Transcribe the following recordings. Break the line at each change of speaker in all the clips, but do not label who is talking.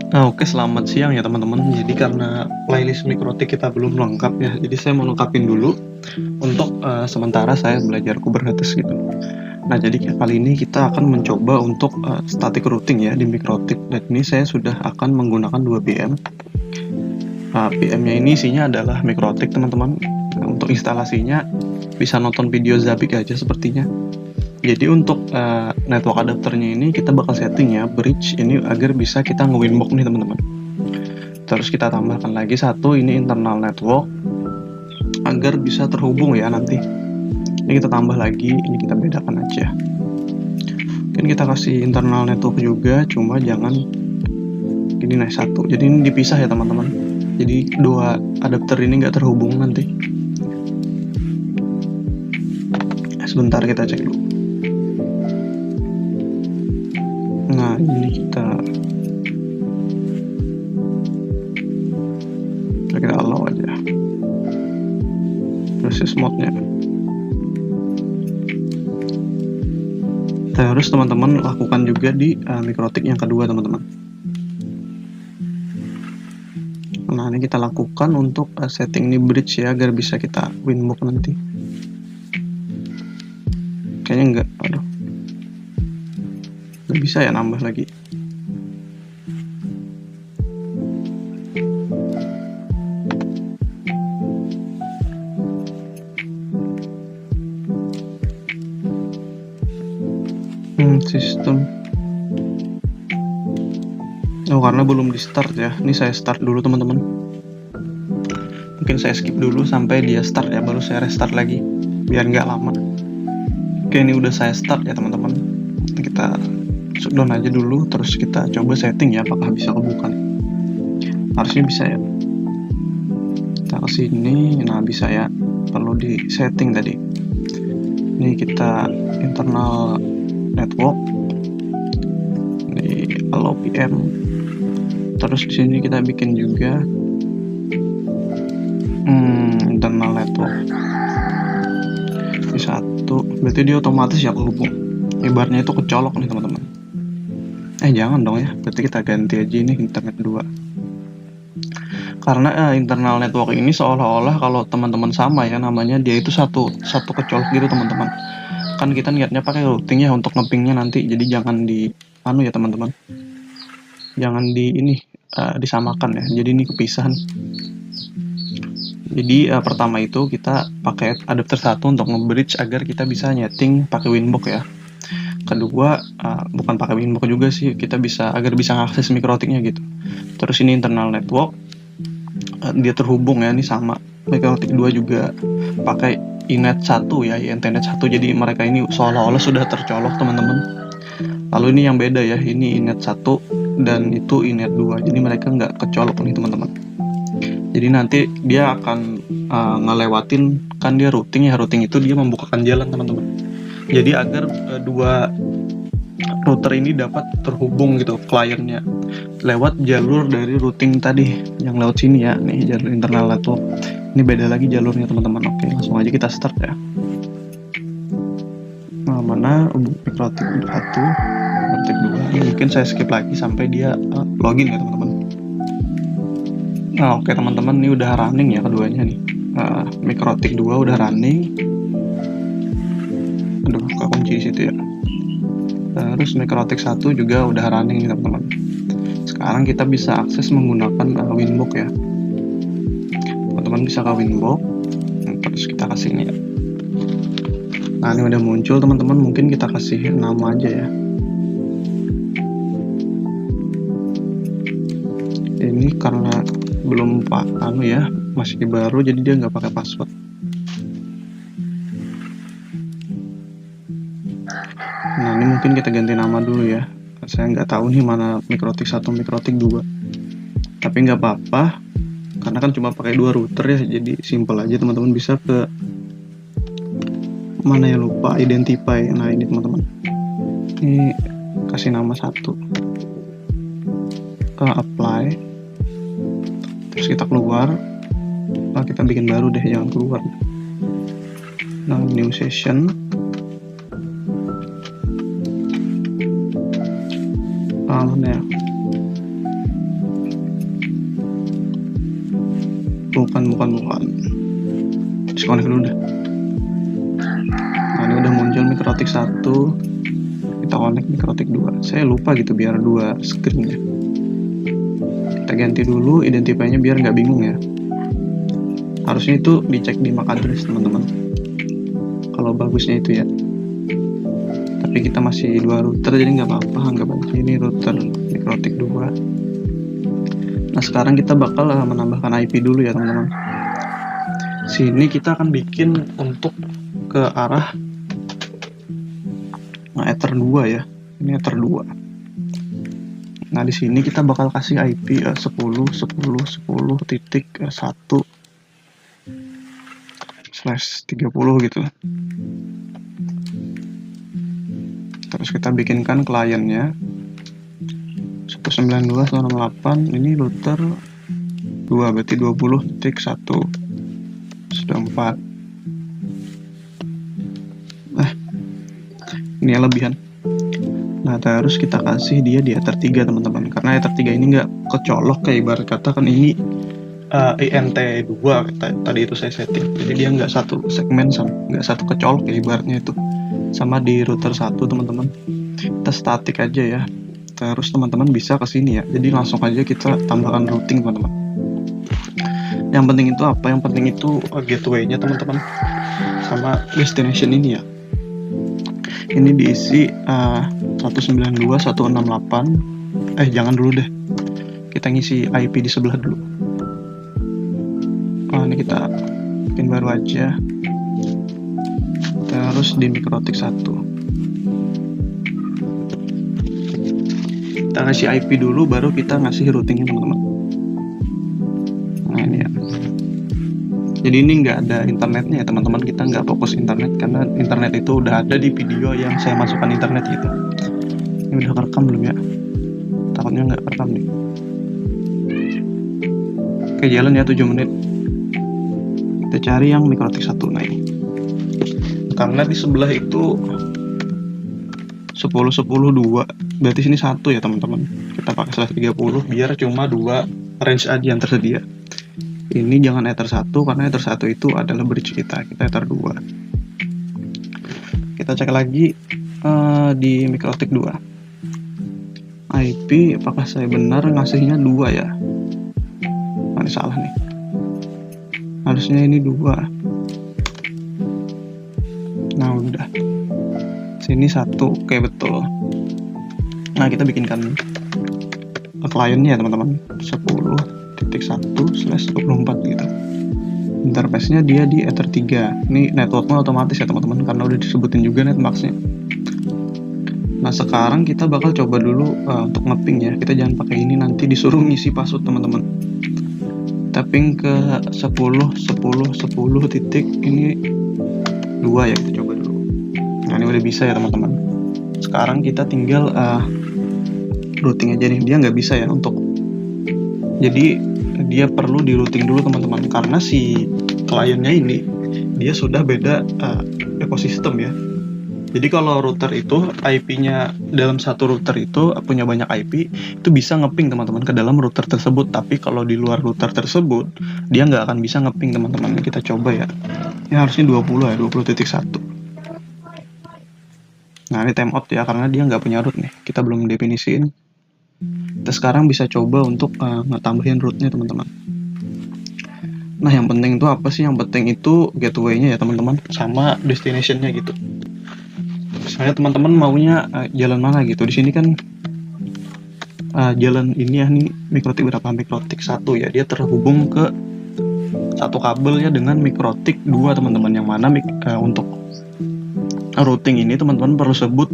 Oke, selamat siang ya teman-teman. Jadi karena playlist Mikrotik kita belum lengkap ya, jadi saya mau lengkapin dulu untuk sementara saya belajar Kubernetes gitu. Nah, jadi kali ini kita akan mencoba untuk static routing ya di Mikrotik. Dan ini saya sudah akan menggunakan 2 VM. VM-nya ini isinya adalah Mikrotik teman-teman. Nah, untuk instalasinya bisa nonton video Zabbix aja sepertinya. Jadi untuk network adapternya ini kita bakal setting ya bridge ini agar bisa kita nge-winbox nih teman-teman. Terus kita tambahkan lagi satu ini internal network agar bisa terhubung ya nanti. Ini kita tambah lagi, ini kita bedakan aja. Mungkin kita kasih internal network juga, cuma jangan gini nah satu. Jadi ini dipisah ya teman-teman. Jadi dua adapter ini nggak terhubung nanti. Sebentar kita cek dulu. Nah ini kita allow aja proses mode-nya. Terus teman-teman lakukan juga di Mikrotik yang kedua teman-teman. Nah ini kita lakukan untuk setting ini bridge ya agar bisa kita winbox nanti. Kayaknya enggak, aduh nggak bisa ya nambah lagi. Sistem. Oh karena belum di start ya. Ini saya start dulu teman-teman. Mungkin saya skip dulu sampai dia start ya, baru saya restart lagi biar nggak lama. Oke ini udah saya start ya teman-teman. Kita shutdown aja dulu, terus kita coba setting ya apakah bisa kebuka. Harusnya bisa ya. Kita kesini, nah bisa ya. Perlu di setting tadi. Ini kita internal network di allow PM. Terus di sini kita bikin juga internal network ini satu, berarti dia otomatis ya kehubung. Ibaratnya itu kecolok nih teman-teman. Jangan dong ya, berarti kita ganti aja ini internet 2. Karena internal network ini seolah-olah kalau teman-teman sama ya namanya, dia itu satu kecolok gitu teman-teman. Kan kita niatnya pakai routing ya untuk ngepingnya nanti, jadi jangan di ya teman-teman, jangan di ini disamakan ya, jadi ini kepisahan. Jadi pertama itu kita pakai adapter 1 untuk nge-bridge agar kita bisa nyeting pakai winbox ya. Kedua bukan pakai winbox juga sih, kita bisa agar bisa ngakses Mikrotiknya gitu. Terus ini internal network, dia terhubung ya, ini sama Mikrotik 2 juga pakai iNet 1 ya, INTnet 1, jadi mereka ini seolah-olah sudah tercolok teman-teman. Lalu ini yang beda ya, ini iNet 1 dan itu iNet 2, jadi mereka nggak kecolok nih teman-teman. Jadi nanti dia akan ngelewatin, kan dia routing ya, routing itu dia membukakan jalan teman-teman. Jadi agar dua router ini dapat terhubung gitu kliennya lewat jalur dari routing tadi yang lewat sini ya, nih jalur internal network. Ini beda lagi jalurnya teman-teman. Oke langsung aja kita start ya. Nah mana Mikrotik 1, Mikrotik 2, ini mungkin saya skip lagi sampai dia login ya teman-teman. Nah oke teman-teman, ini udah running ya keduanya nih. Mikrotik 2 udah running. Aduh kekunci di situ ya. Terus Mikrotik 1 juga udah running nih teman-teman. Sekarang kita bisa akses menggunakan winbox ya. Teman-teman bisa ke winbox, terus kita kasih ini ya. Nah ini udah muncul teman-teman, mungkin kita kasih nama aja ya. Ini karena belum ya, masih baru, jadi dia nggak pakai password. Nah ini mungkin kita ganti nama dulu ya. Saya nggak tahu nih mana Mikrotik 1, Mikrotik 2. Tapi nggak apa-apa, karena kan cuma pakai 2 router ya, jadi simple aja teman-teman. Bisa ke mana ya, lupa identify. Nah ini teman-teman, ini kasih nama 1, apply, terus kita keluar. Kita bikin baru deh, jangan keluar. Nah new session, mana ya, bukan. Disconnect dulu dah. Nah, ini udah muncul mikrotik 1. Kita connect mikrotik 2. Saya lupa gitu biar 2 screen ya. Kita ganti dulu identifier-nya biar nggak bingung ya. Harusnya itu dicek di MAC address teman-teman. Kalau bagusnya itu ya. Tapi kita masih 2 router jadi nggak apa-apa, anggap aja ini router mikrotik 2. Nah, sekarang kita bakal menambahkan IP dulu ya teman-teman. Sini kita akan bikin untuk ke arah Ether 2 ya. Ini Ether 2. Nah, di sini kita bakal kasih IP 10.10.10.1/30 gitu. Terus kita bikinkan kliennya 192.168. Ini router 2 berarti 20.1/4. Ini lebihan. Nah, terus kita kasih dia di Ether 3 teman-teman, karena Ether 3 ini nggak kecolok, kayak ibarat kata kan ini INT2 tadi itu saya setting, jadi dia nggak satu segmen, nggak satu kecolok ya ibaratnya itu. Sama di router 1 teman-teman, kita statik aja ya. Terus teman-teman bisa ke sini ya, jadi langsung aja kita tambahkan routing teman-teman. Yang penting itu apa? Yang penting itu gateway-nya teman-teman, sama destination ini ya. Ini diisi 192.168. Jangan dulu deh, kita ngisi IP di sebelah dulu. Ini kita bikin baru aja. Terus di mikrotik 1 kita ngasih IP dulu, baru kita ngasih routingnya teman-teman. Nah, ini ya. Jadi ini nggak ada internetnya ya teman-teman, kita nggak fokus internet karena internet itu udah ada di video yang saya masukkan internet gitu. Ini udah kerekam belum ya? Takutnya nggak kerekam nih. Oke, jalan ya 7 menit. Kita cari yang mikrotik 1 naik. Karena di sebelah itu 10.10.2, berarti sini 1 ya teman-teman. Kita pakai /30 biar cuma 2 range aja yang tersedia. Ini jangan Ether 1 karena Ether 1 itu adalah bridge kita Ether 2. Kita cek lagi di mikrotik 2 IP, apakah saya benar ngasihnya 2 ya? Ini salah nih, harusnya ini 2. Nah, udah sini 1, oke betul. Nah, kita bikinkan kliennya ya teman-teman, 10.1/24 gitu. Interface-nya dia di Ether 3. Ini networknya otomatis ya teman-teman, karena udah disebutin juga netmax-nya. Nah, sekarang kita bakal coba dulu untuk ngeping ya. Kita jangan pakai ini, nanti disuruh ngisi password teman-teman. Tapping ke 10.10.10 titik ini 2 ya, kita coba dulu. Nah, ini udah bisa ya teman-teman. Sekarang kita tinggal routing aja nih. Dia nggak bisa ya untuk, jadi dia perlu di routing dulu teman-teman, karena si kliennya ini dia sudah beda ekosistem ya. Jadi kalau router itu IP-nya dalam satu router itu punya banyak IP, itu bisa ngeping teman-teman ke dalam router tersebut. Tapi kalau di luar router tersebut dia nggak akan bisa ngeping teman-teman. Kita coba ya. Ini harusnya 20 ya, 20.1. Nah, ini timeout ya karena dia nggak punya root nih. Kita belum definisiin. Kita sekarang bisa coba untuk ngetambahin rootnya teman-teman. Nah, yang penting itu apa sih? Yang penting itu gateway-nya ya teman-teman, sama destination-nya gitu. Misalnya teman-teman maunya jalan mana gitu. Di sini kan jalan ini ya, nih mikrotik berapa? Mikrotik 1 ya. Dia terhubung ke satu kabel ya dengan mikrotik 2 teman-teman. Yang mana untuk routing ini teman-teman perlu sebut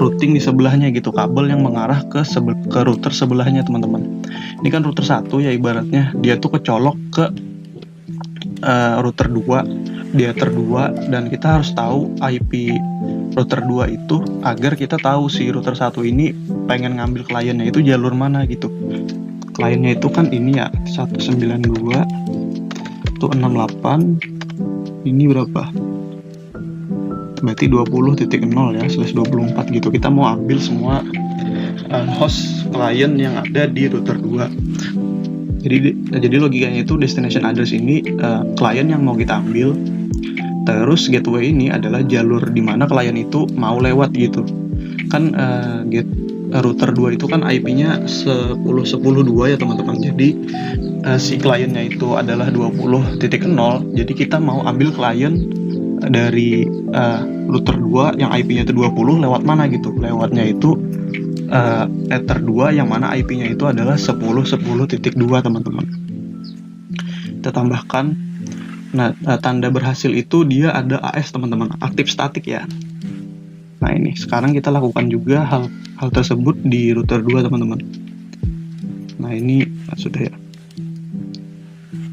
routing di sebelahnya gitu, kabel yang mengarah ke router sebelahnya teman-teman. Ini kan router 1 ya, ibaratnya dia tuh kecolok ke router 2 di Ether 2, dan kita harus tahu IP router 2 itu agar kita tahu si router 1 ini pengen ngambil kliennya itu jalur mana gitu. Kliennya itu kan ini ya 192.168, ini berapa? Berarti 20.0 ya, /24 gitu. Kita mau ambil semua host klien yang ada di router 2. Jadi logikanya itu destination address ini klien yang mau kita ambil, terus gateway ini adalah jalur di mana klien itu mau lewat gitu. Kan router 2 itu kan IP-nya 10.10.2 ya teman-teman. Jadi si kliennya itu adalah 20.0. Jadi kita mau ambil klien dari router 2 yang IP-nya itu 20 lewat mana gitu. Lewatnya itu ether 2 yang mana IP-nya itu adalah 10.10.2 teman-teman. Kita tambahkan. Nah, tanda berhasil itu dia ada AS teman-teman, aktif statik ya. Nah ini, sekarang kita lakukan juga hal tersebut di router 2 teman-teman. Nah ini sudah ya.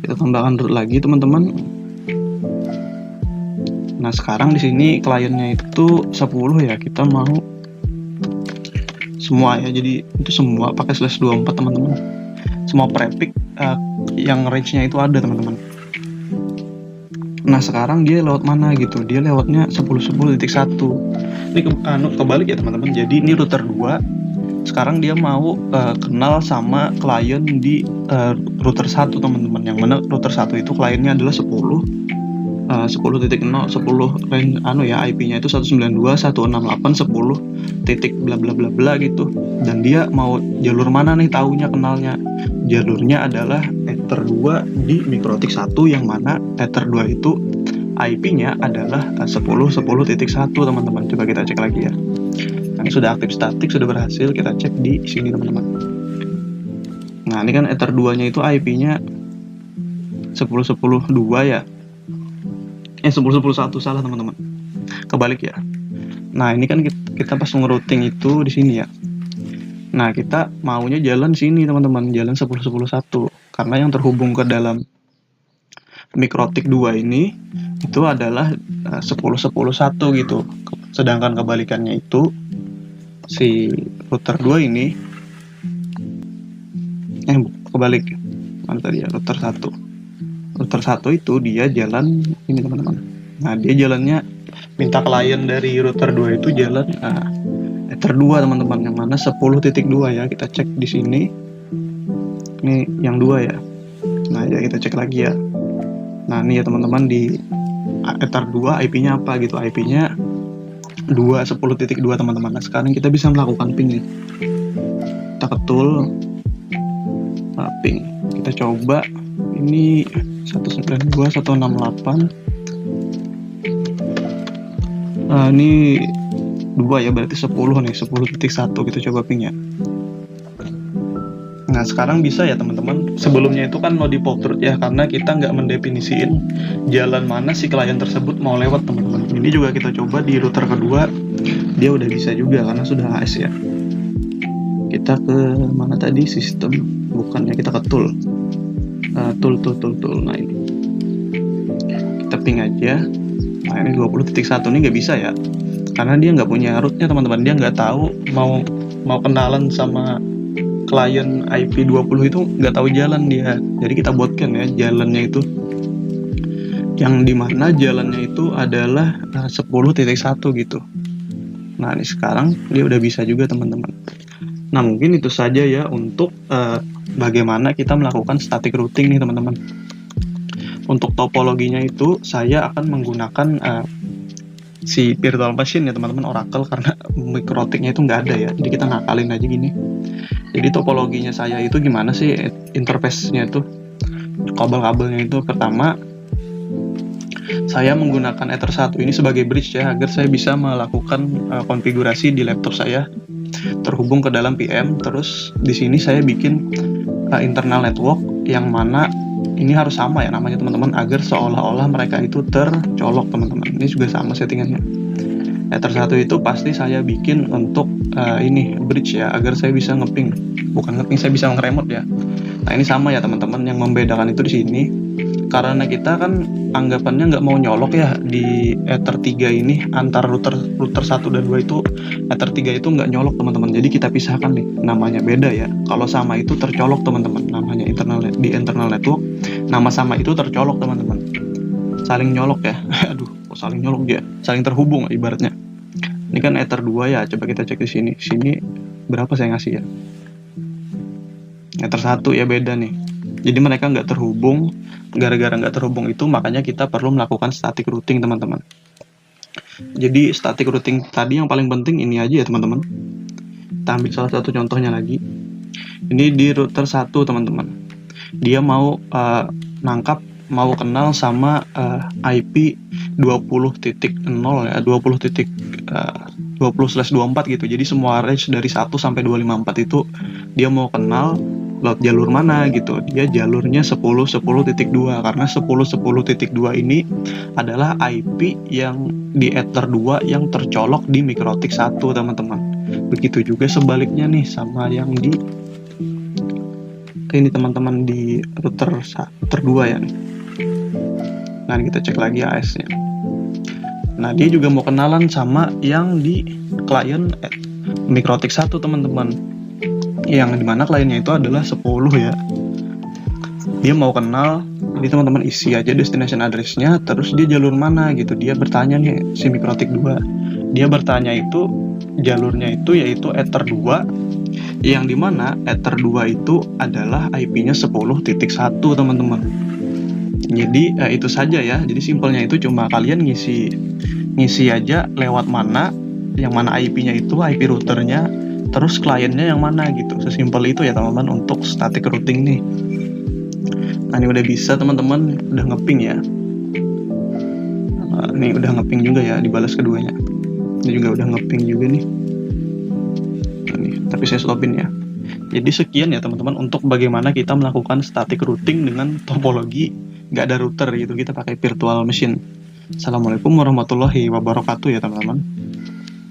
Kita tambahkan root lagi teman-teman. Nah sekarang di sini kliennya itu 10 ya, kita mau semua ya, jadi itu semua pakai /24 teman-teman. Semua prefix yang range-nya itu ada teman-teman. Nah sekarang dia lewat mana gitu, dia lewatnya 10.10.1. Ini kebalik ya teman-teman. Jadi ini router 2, sekarang dia mau kenal sama klien di router 1 teman-teman, yang mana router 1 itu kliennya adalah 10.0 range IP-nya itu 192.168.10 titik bla bla bla bla gitu. Dan dia mau jalur mana nih taunya, kenalnya jalurnya adalah ether 2 di MikroTik 1, yang mana ether 2 itu IP-nya adalah 10.10.1 teman-teman. Coba kita cek lagi ya. Ini sudah aktif statik, sudah berhasil. Kita cek di sini teman-teman. Nah ini kan ether 2 nya itu IP-nya 10.10.2 ya. 10.10.1 salah teman-teman, kebalik ya. Nah ini kan kita pas ngerouting itu di sini ya. Nah kita maunya jalan sini teman-teman, jalan 10.10.1, karena yang terhubung ke dalam MikroTik 2 ini itu adalah 10.10.1 gitu. Sedangkan kebalikannya itu si router 2 ini kebalik. Mana tadi ya, router 1. Router 1 itu dia jalan ini teman-teman. Nah dia jalannya minta klien dari router 2 itu jalan ether 2 teman-teman, yang mana 10.2 ya. Kita cek di sini. Ini yang 2 ya. Nah ya kita cek lagi ya. Nah ini ya teman-teman, di ether 2 IP-nya apa gitu. IP-nya 10.2 teman-teman. Nah sekarang kita bisa melakukan ping nih. Kita ketul ping. Kita coba ini 192.168. Ini 2 ya, berarti 10 nih, 10.1 kita coba ping ya. Nah sekarang bisa ya teman-teman. Sebelumnya itu kan no default route ya, karena kita nggak mendefinisiin jalan mana si klien tersebut mau lewat teman-teman. Ini juga kita coba di router kedua, dia udah bisa juga karena sudah AS ya. Kita ke mana tadi, sistem, bukannya kita ke tool. Tool. Nah ini kita ping aja. Nah ini 20.1 ini nggak bisa ya, karena dia nggak punya rootnya teman-teman. Dia nggak tahu mau kenalan sama klien IP 20 itu, nggak tahu jalan dia. Jadi kita buatkan ya jalannya itu, yang dimana jalannya itu adalah 10.1 gitu. Nah ini sekarang dia udah bisa juga teman-teman. Nah mungkin itu saja ya untuk bagaimana kita melakukan static routing nih teman-teman. Untuk topologinya itu saya akan menggunakan si virtual machine ya teman-teman, Oracle, karena MikroTiknya itu nggak ada ya. Jadi kita ngakalin aja gini. Jadi topologinya saya itu gimana sih interface-nya itu, kabel-kabelnya itu. Pertama saya menggunakan ether 1 ini sebagai bridge ya, agar saya bisa melakukan konfigurasi di laptop saya terhubung ke dalam PM. Terus di sini saya bikin internal network yang mana ini harus sama ya namanya teman-teman, agar seolah-olah mereka itu tercolok teman-teman. Ini juga sama settingannya. Ether 1 itu pasti saya bikin untuk ini bridge ya, agar saya bisa ngeping, bukan ngeping, saya bisa nge-remote ya. Nah ini sama ya teman-teman, yang membedakan itu di sini karena kita kan anggapannya nggak mau nyolok ya di ether 3 ini, antara router 1 dan 2 itu ether 3 itu nggak nyolok teman-teman. Jadi kita pisahkan nih, namanya beda ya. Kalau sama itu tercolok teman-teman, namanya di internal network. Nama sama itu tercolok teman-teman, saling nyolok ya. Aduh, kok saling nyolok dia, saling terhubung ibaratnya. Ini kan ether 2 ya, coba kita cek di sini. Sini berapa saya ngasih ya? Ether 1 ya beda nih. Jadi mereka nggak terhubung. Gara-gara nggak terhubung itu makanya kita perlu melakukan static routing, teman-teman. Jadi static routing tadi yang paling penting ini aja ya, teman-teman. Kita ambil salah satu contohnya lagi. Ini di router 1, teman-teman. Dia mau mau kenal sama IP 20.0 ya, 20.24 gitu. Jadi semua range dari 1 sampai 254 itu dia mau kenal lewat jalur mana gitu. Dia jalurnya 10.10.2 karena 10.10.2 ini adalah IP yang di Ether 2 yang tercolok di MikroTik 1, teman-teman. Begitu juga sebaliknya nih sama yang di ini, teman-teman, di router 2 ya. Nah, kita cek lagi AS-nya. Nah, dia juga mau kenalan sama yang di klien MikroTik 1, teman-teman. Yang dimana kliennya itu adalah 10 ya. Dia mau kenal, jadi teman-teman isi aja destination address-nya, terus dia jalur mana gitu. Dia bertanya nih, si MikroTik 2. Dia bertanya itu, jalurnya itu yaitu Ether 2, yang dimana Ether 2 itu adalah IP-nya 10.1, teman-teman. Jadi itu saja ya. Jadi simpelnya itu cuma kalian ngisi aja lewat mana, yang mana IP-nya itu, IP routernya, terus kliennya yang mana gitu. Sesimpel itu ya, teman-teman, untuk static routing nih. Nah, ini udah bisa, teman-teman, udah ngeping ya. Ini udah ngeping juga ya, dibalas keduanya. Ini juga udah ngeping juga nih. Nih, tapi saya stopin ya. Jadi sekian ya, teman-teman, untuk bagaimana kita melakukan static routing dengan topologi nggak ada router gitu, kita pakai virtual machine. Assalamualaikum warahmatullahi wabarakatuh ya, teman-teman.